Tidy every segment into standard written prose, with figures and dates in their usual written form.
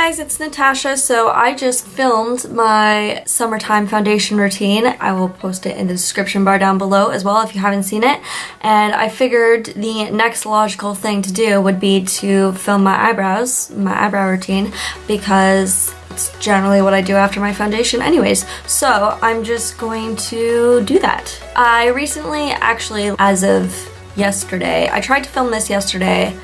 guys, it's Natasha. So I just filmed my summertime foundation routine. I will post it in the description bar down below as well if you haven't seen it. And I figured the next logical thing to do would be to film my eyebrows, my eyebrow routine, because it's generally what I do after my foundation anyways. So I'm just going to do that. I recently, actually as of yesterday, I tried to film this yesterday.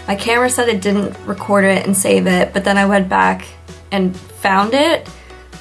My camera said it didn't record it and save it, but then I went back and found it,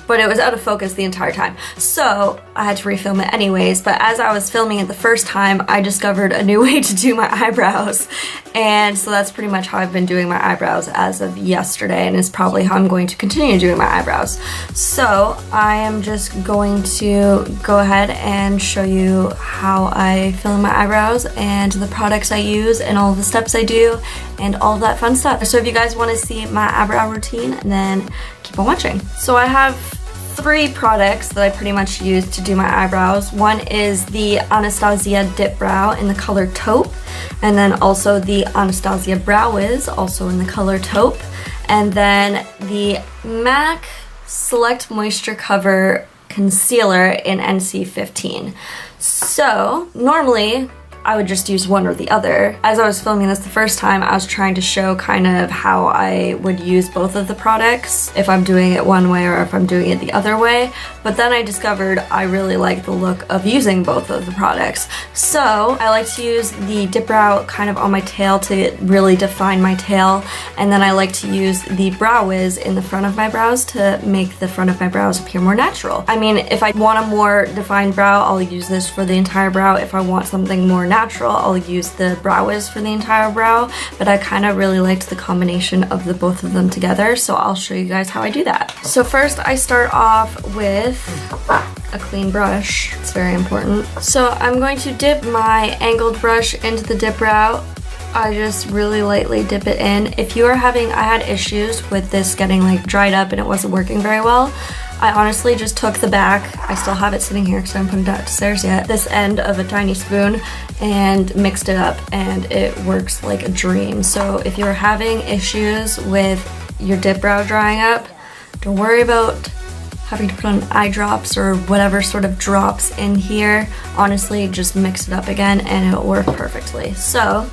but it was out of focus the entire time. So I had to refilm it anyways, but as I was filming it the first time, I discovered a new way to do my eyebrows. And so that's pretty much how I've been doing my eyebrows as of yesterday, and is probably how I'm going to continue doing my eyebrows. So I am just going to go ahead and show you how I film my eyebrows and the products I use and all the steps I do and all of that fun stuff. So if you guys want to see my eyebrow routine, then keep on watching. So I have 3 products that I pretty much use to do my eyebrows. One is the Anastasia Dipbrow in the color Taupe, and then also the Anastasia Brow Wiz, also in the color Taupe, and then the MAC Select Moisture Cover Concealer in NC15. So normally I would just use one or the other. As I was filming this the first time, I was trying to show kind of how I would use both of the products, if I'm doing it one way or if I'm doing it the other way. But then I discovered I really like the look of using both of the products. So I like to use the Dipbrow kind of on my tail to really define my tail, and then I like to use the Brow Wiz in the front of my brows to make the front of my brows appear more natural. I mean, if I want a more defined brow, I'll use this for the entire brow. If I want something more natural, I'll use the Brow Wiz for the entire brow, but I kind of really liked the combination of the both of them together, so I'll show you guys how I do that. So first I start off with a clean brush. It's very important. So I'm going to dip my angled brush into the Dipbrow. I just really lightly dip it in. If you are having, I had issues with this getting like dried up and it wasn't working very well. I honestly just took the back, I still have it sitting here because I haven't put it downstairs yet, this end of a tiny spoon and mixed it up, and it works like a dream. So if you're having issues with your Dipbrow drying up, don't worry about having to put on eye drops or whatever sort of drops in here. Honestly, just mix it up again and it'll work perfectly. So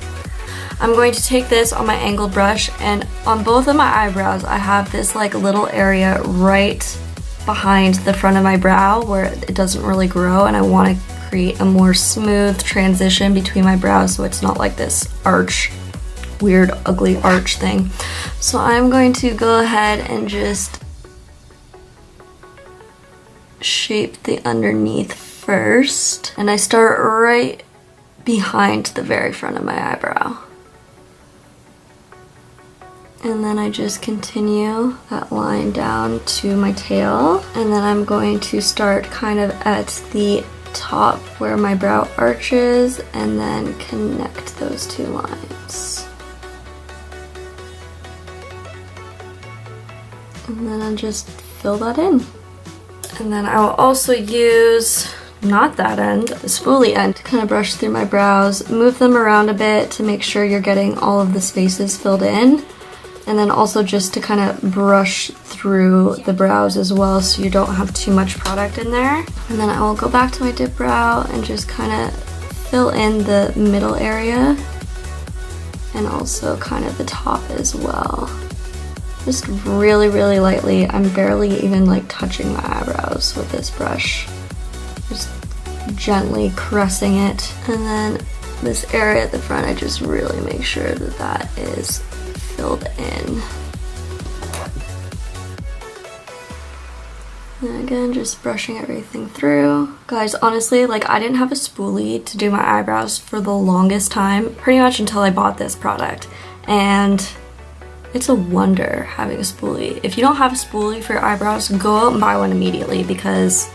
I'm going to take this on my angled brush, and on both of my eyebrows I have this like little area right behind the front of my brow where it doesn't really grow, and I want to create a more smooth transition between my brows so it's not like this arch, weird ugly arch thing. So I'm going to go ahead and just shape the underneath first, and I start right behind the very front of my eyebrow. And then I just continue that line down to my tail. And then I'm going to start kind of at the top where my brow arches and then connect those 2 lines. And then I'll just fill that in. And then I will also use, not that end, the spoolie end, to kind of brush through my brows, move them around a bit to make sure you're getting all of the spaces filled in. And then also just to kind of brush through the brows as well so you don't have too much product in there. And then I will go back to my Dipbrow and just kind of fill in the middle area and also kind of the top as well. Just really, really lightly. I'm barely even like touching my eyebrows with this brush. Just gently caressing it. And then this area at the front, I just really make sure that that is filled in. And again, just brushing everything through. Guys, honestly, like I didn't have a spoolie to do my eyebrows for the longest time, pretty much until I bought this product. And it's a wonder having a spoolie. If you don't have a spoolie for your eyebrows, go out and buy one immediately because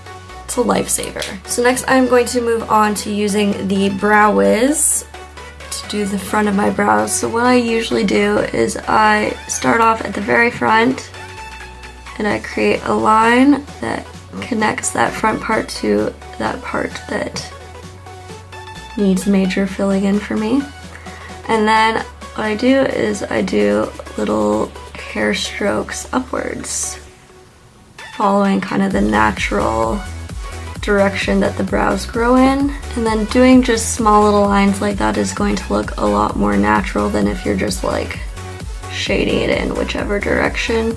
it's a lifesaver. So next I'm going to move on to using the Brow Wiz to do the front of my brows. So what I usually do is I start off at the very front and I create a line that connects that front part to that part that needs major filling in for me. And then what I do is I do little hair strokes upwards, following kind of the natural direction that the brows grow in. And then doing just small little lines like that is going to look a lot more natural than if you're just like shading it in whichever direction.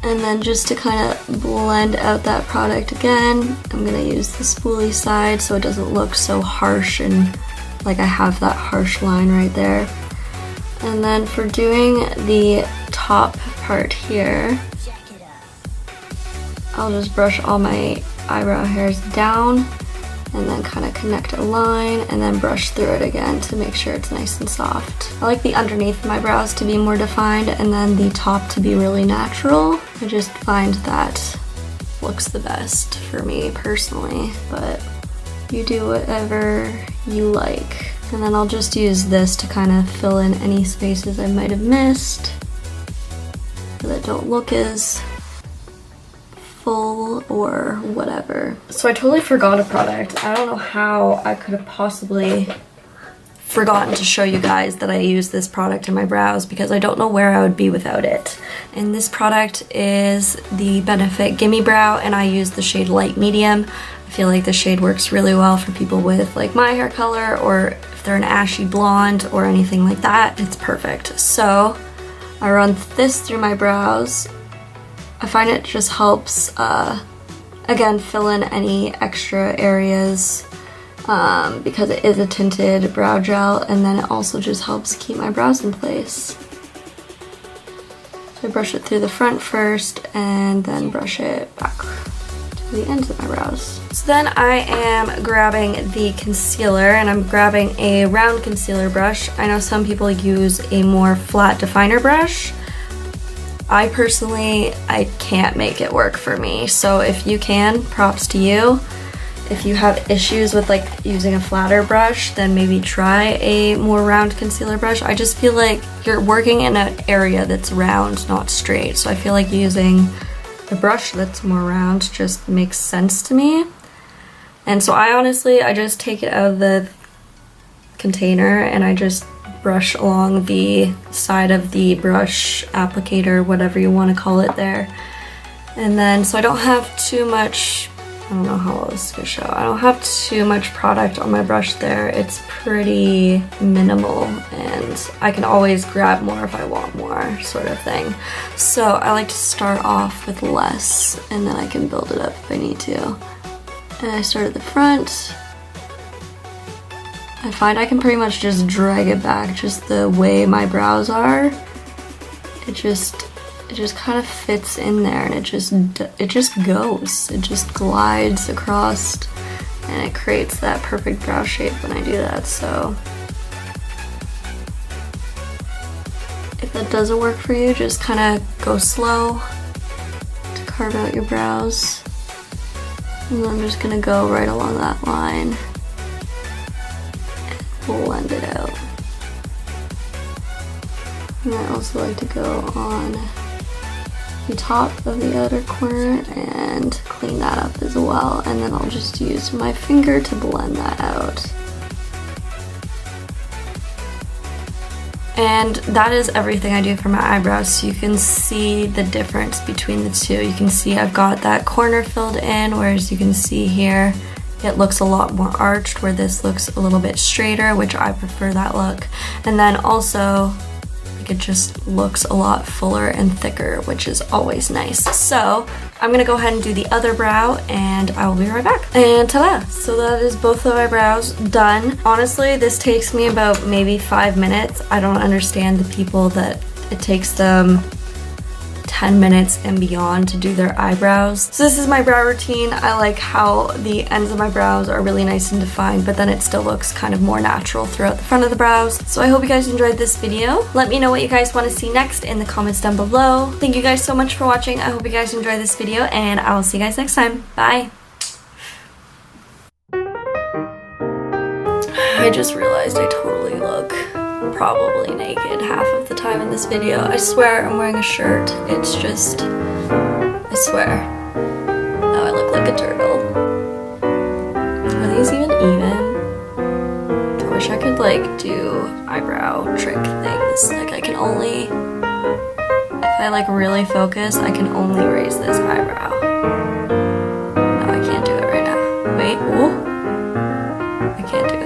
And then just to kind of blend out that product again, I'm gonna use the spoolie side so it doesn't look so harsh and like I have that harsh line right there. And then for doing the top part here, I'll just brush all my eyebrow hairs down and then kind of connect a line and then brush through it again to make sure it's nice and soft. I like the underneath of my brows to be more defined and then the top to be really natural. I just find that looks the best for me personally, but you do whatever you like. And then I'll just use this to kind of fill in any spaces I might have missed so that don't look as full or whatever. So I totally forgot a product. I don't know how I could have possibly forgotten to show you guys that I use this product in my brows because I don't know where I would be without it. And this product is the Benefit Gimme Brow and I use the shade Light Medium. I feel like the shade works really well for people with like my hair color or if they're an ashy blonde or anything like that. It's perfect. So I run this through my brows. I find it just helps, again, fill in any extra areas because it is a tinted brow gel, and then it also just helps keep my brows in place. So I brush it through the front first and then brush it back to the ends of my brows. So then I am grabbing the concealer and I'm grabbing a round concealer brush. I know some people use a more flat definer brush. I personally, I can't make it work for me. So if you can, props to you. If you have issues with like using a flatter brush, then maybe try a more round concealer brush. I just feel like you're working in an area that's round, not straight. So I feel like using a brush that's more round just makes sense to me. And so I just take it out of the container and I just brush along the side of the brush applicator, whatever you want to call it there. And then, so I don't have too much, I don't know how well this is gonna show. I don't have too much product on my brush there. It's pretty minimal and I can always grab more if I want more, sort of thing. So I like to start off with less and then I can build it up if I need to. And I start at the front. I find I can pretty much just drag it back just the way my brows are. It just kind of fits in there and it just goes. It just glides across and it creates that perfect brow shape when I do that. So if that doesn't work for you, just kind of go slow to carve out your brows. And I'm just gonna go right along that line. Blend it out. And I also like to go on the top of the outer corner and clean that up as well, and then I'll just use my finger to blend that out. And that is everything I do for my eyebrows, so you can see the difference between the two. You can see I've got that corner filled in, whereas you can see here it looks a lot more arched, where this looks a little bit straighter, which I prefer that look. And then also, like, it just looks a lot fuller and thicker, which is always nice. So I'm gonna go ahead and do the other brow and I will be right back. And ta-da! So that is both of my brows done. Honestly, this takes me about maybe 5 minutes. I don't understand the people that it takes them 10 minutes and beyond to do their eyebrows. So this is my brow routine. I like how the ends of my brows are really nice and defined, but then it still looks kind of more natural throughout the front of the brows. So I hope you guys enjoyed this video. Let me know what you guys want to see next in the comments down below. Thank you guys so much for watching. I hope you guys enjoyed this video and I will see you guys next time. Bye! I just realized I totally look probably naked half of the time in this video. I swear I'm wearing a shirt. It's just, I swear. Now I look like a turtle. Are these even? I wish I could like do eyebrow trick things. Like I can only I like really focus, I can only raise this eyebrow. No, I can't do it right now. Wait, ooh. I can't do it.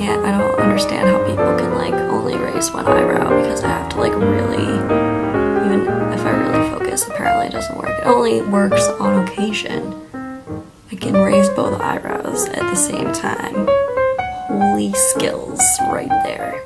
I don't understand how people can like only raise one eyebrow because I have to like really, even if I really focus, apparently it doesn't work. It only works on occasion. I can raise both eyebrows at the same time. Holy skills right there.